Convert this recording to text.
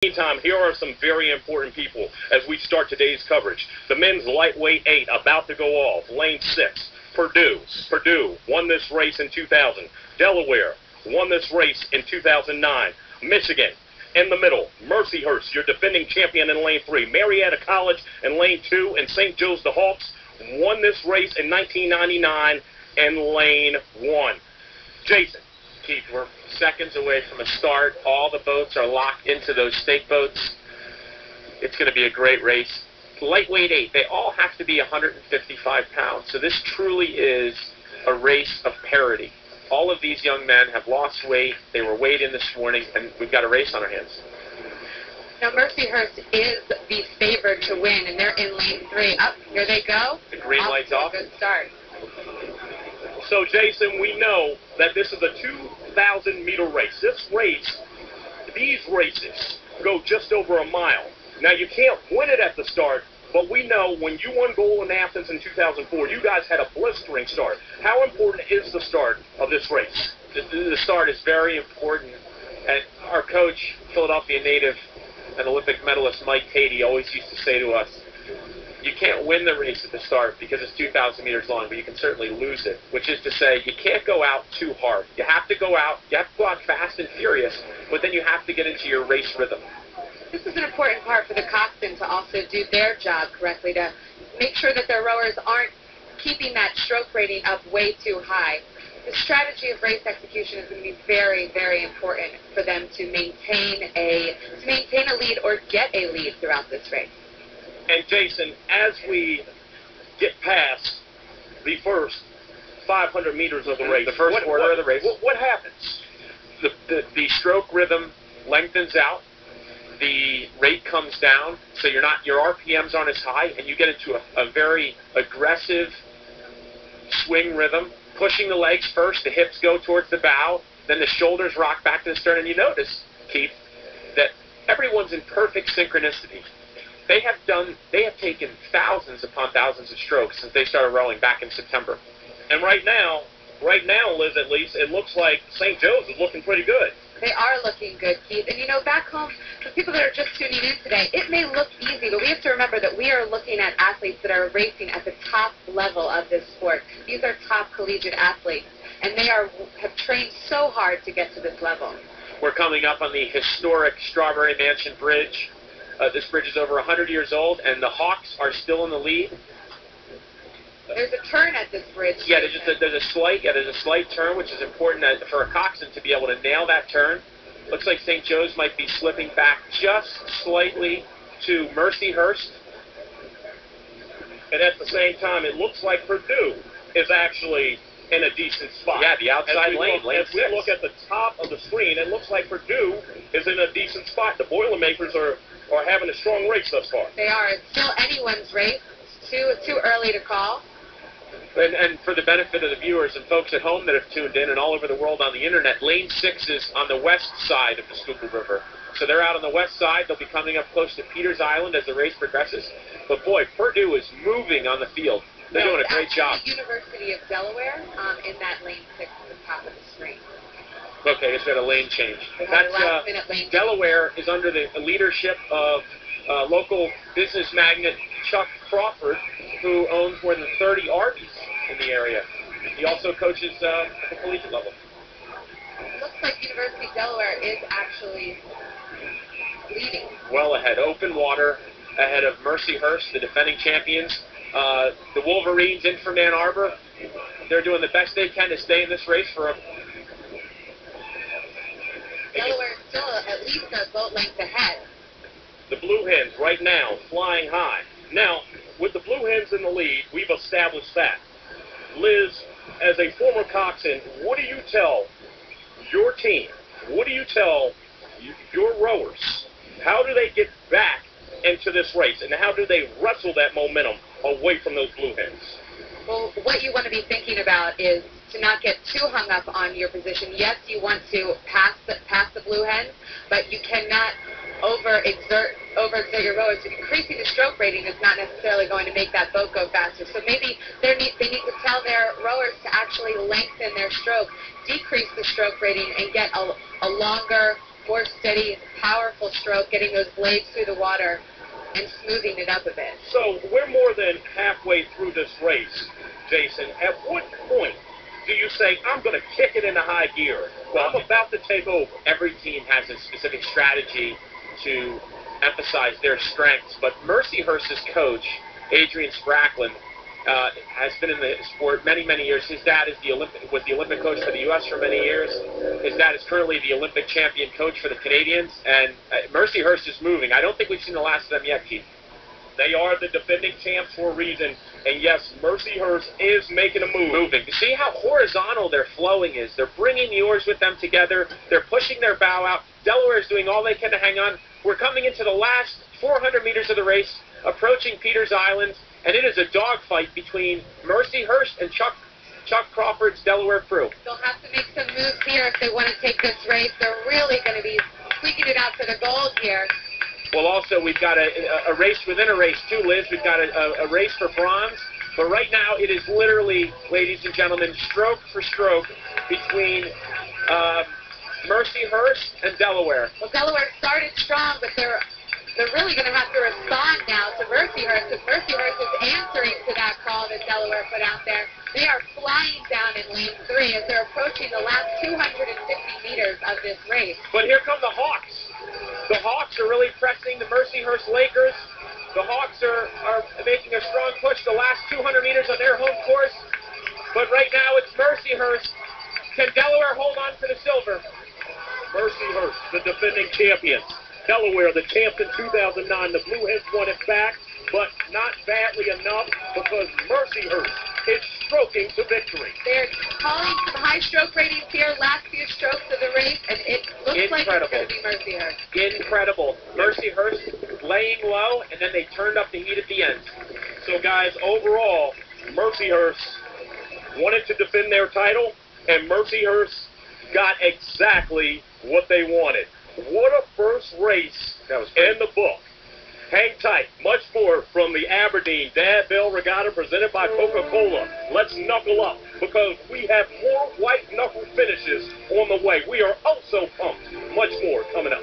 Meantime, here are some very important people as we start today's coverage. The men's lightweight 8 about to go off. Lane 6, Purdue. Purdue won this race in 2000. Delaware won this race in 2009. Michigan in the middle. Mercyhurst, your defending champion in lane 3. Marietta College in lane 2. And St. Joe's the Hawks won this race in 1999 in lane 1. Jason. Keith, we're seconds away from a start. All the boats are locked into those stake boats. It's going to be a great race. Lightweight 8, they all have to be 155 pounds. So this truly is a race of parity. All of these young men have lost weight. They were weighed in this morning, and we've got a race on our hands. Now, Mercyhurst is the favored to win, and they're in lane 3. Up, here they go. The green light's off. Good start. So, Jason, we know that this is a 2,000-meter race. These races go just over a mile. Now, you can't win it at the start, but we know when you won gold in Athens in 2004, you guys had a blistering start. How important is the start of this race? The start is very important. And our coach, Philadelphia native and Olympic medalist Mike Thiede, always used to say to us, you can't win the race at the start because it's 2,000 meters long, but you can certainly lose it, which is to say you can't go out too hard. You have to go out fast and furious, but then you have to get into your race rhythm. This is an important part for the coxswain to also do their job correctly, to make sure that their rowers aren't keeping that stroke rating up way too high. The strategy of race execution is going to be very, very important for them to maintain a lead or get a lead throughout this race. And Jason, as we get past the first 500 meters of the race, the first quarter of the race, what happens? The stroke rhythm lengthens out, the rate comes down, so your RPMs aren't as high, and you get into a very aggressive swing rhythm, pushing the legs first, the hips go towards the bow, then the shoulders rock back to the stern, and you notice, Keith, that everyone's in perfect synchronicity. They have taken thousands upon thousands of strokes since they started rowing back in September. And right now, Liz, at least, it looks like St. Joe's is looking pretty good. They are looking good, Keith. And, you know, back home, for people that are just tuning in today, it may look easy, but we have to remember that we are looking at athletes that are racing at the top level of this sport. These are top collegiate athletes, and they have trained so hard to get to this level. We're coming up on the historic Strawberry Mansion Bridge. This bridge is over 100 years old, and the Hawks are still in the lead. There's a turn at this bridge. Yeah, there's a slight turn, which is important for a coxswain to be able to nail that turn. Looks like St. Joe's might be slipping back just slightly to Mercyhurst. And at the same time, it looks like Purdue is actually in a decent spot. Yeah, the outside lane. As we look at the top of the screen, it looks like Purdue is in a decent spot. The Boilermakers are having a strong race thus far. They are. It's still anyone's race. It's too early to call. And for the benefit of the viewers and folks at home that have tuned in and all over the world on the internet, lane 6 is on the west side of the Schuppe River. So they're out on the west side. They'll be coming up close to Peters Island as the race progresses. But boy, Purdue is moving on the field. They're doing a great job. The University of Delaware in that lane 6 at the top of the screen. Okay, it's got a lane change. Delaware is under the leadership of local business magnate Chuck Crawford, who owns more than 30 Arby's in the area. He also coaches at the collegiate level. It looks like University of Delaware is actually leading. Well ahead. Open water ahead of Mercyhurst, the defending champions. The Wolverines in from Ann Arbor. They're doing the best they can to stay in this race for a... Delaware is still at least a boat length ahead. The Blue Hens right now flying high. Now, with the Blue Hens in the lead, we've established that. Liz, as a former coxswain, what do you tell your team? What do you tell your rowers? How do they get back into this race, and how do they wrestle that momentum away from those Blue Hens? Well, what you want to be thinking about is to not get too hung up on your position. Yes, you want to pass the Blue Hens, but you cannot overexert your rowers. Increasing the stroke rating is not necessarily going to make that boat go faster. So maybe they need to tell their rowers to actually lengthen their stroke, decrease the stroke rating, and get a longer, more steady, powerful stroke, getting those blades through the water and smoothing it up a bit. So we're more than halfway through this race, Jason. At what point do you say, I'm going to kick it into high gear? Well, I'm about to take over. Every team has a specific strategy to emphasize their strengths, but Mercyhurst's coach, Adrian Spracklin, has been in the sport many, many years. His dad is was the Olympic coach for the U.S. for many years. His dad is currently the Olympic champion coach for the Canadians, and Mercyhurst is moving. I don't think we've seen the last of them yet, Keith. They are the defending champs for a reason, and yes, Mercyhurst is making a move. Moving. See how horizontal their flowing is. They're bringing the oars with them together. They're pushing their bow out. Delaware is doing all they can to hang on. We're coming into the last 400 meters of the race, approaching Peters Island, and it is a dogfight between Mercyhurst and Chuck Crawford's Delaware crew. They'll have to make some moves here if they want to take this race. They're really going to be squeaking it out for the gold here. Well, also, we've got a race within a race, too, Liz. We've got a race for bronze. But right now, it is literally, ladies and gentlemen, stroke for stroke between Mercyhurst and Delaware. Well, Delaware started strong, but they're really going to have to respond now to Mercyhurst, because Mercyhurst is answering to that call that Delaware put out there. They are flying down in lane 3 as they're approaching the last 250 meters of this race. But here come the Hawks. The Hawks are really pressing the Mercyhurst Lakers. The Hawks are making a strong push the last 200 meters on their home course. But right now it's Mercyhurst. Can Delaware hold on to the silver? Mercyhurst, the defending champions. Delaware, the champs in 2009. The Blue Hens won it back, but not badly enough because Mercyhurst is stroking to victory. They're calling some high stroke ratings here, last few strokes of the race, and it looks like it's going to be Mercyhurst. Incredible. Mercyhurst laying low, and then they turned up the heat at the end. So, guys, overall, Mercyhurst wanted to defend their title, and Mercyhurst got exactly what they wanted. What a first race in the book. Hang tight. Much more from the Aberdeen Dadville Regatta presented by Coca-Cola. Let's knuckle up because we have more white knuckle finishes on the way. We are also pumped. Much more coming up.